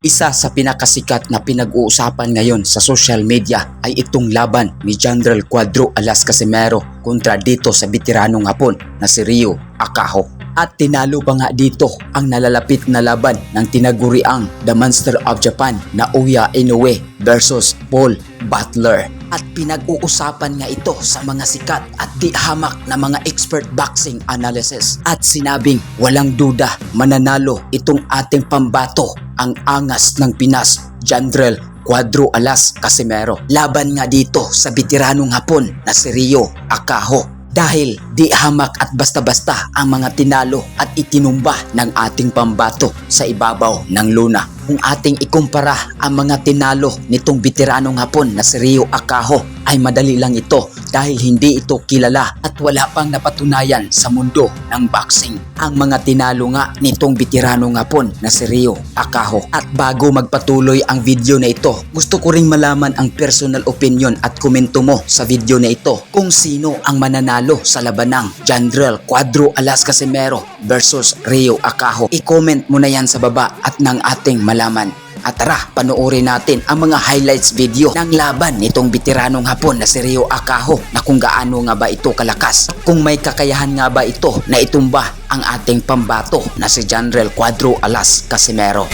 Isa sa pinakasikat na pinag-uusapan ngayon sa social media ay itong laban ni General Cuadro Alas Casimero kontra dito sa veteranong Hapon na si Ryo Akaho. At tinalo pa nga dito ang nalalapit na laban ng tinaguriang The Monster of Japan na Uya Inoue versus Paul Butler. At pinag-uusapan nga ito sa mga sikat at di hamak na mga expert boxing analysis. At sinabing walang duda mananalo itong ating pambato, ang angas ng Pinas, General Cuadro Alas Casimero. Laban nga dito sa veteranong Hapon na si Ryo Akaho. Dahil di hamak at basta-basta ang mga tinalo at itinumba ng ating pambato sa ibabaw ng luna. Kung ating ikumpara ang mga tinalo nitong veteranong Hapon na si Ryo Akaho ay madali lang ito dahil hindi ito kilala at wala pang napatunayan sa mundo ng boxing. Ang mga tinalo nga nitong veteranong Hapon na si Ryo Akaho. At bago magpatuloy ang video na ito, gusto ko ring malaman ang personal opinion at komento mo sa video na ito kung sino ang mananalo sa labanang General Cuadro Alas Casimero versus Ryo Akaho. I-comment mo na yan sa baba at ng ating malaman. At tara, panoorin natin ang mga highlights video ng laban nitong veteranong Hapon na si Ryo Akaho na kung gaano nga ba ito kalakas, kung may kakayahan nga ba ito na itumba ang ating pambato na si General Cuadro Alas Casimero.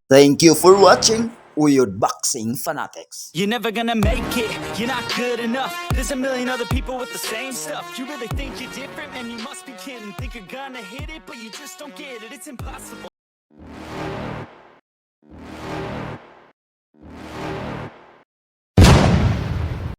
Thank you for watching Uyod Boxing Fanatics. You're never gonna make it, you're not good enough. There's a million other people with the same stuff. You really think you're different? Man, you must be kidding. Think you're gonna hit it, but you just don't get it. It's impossible.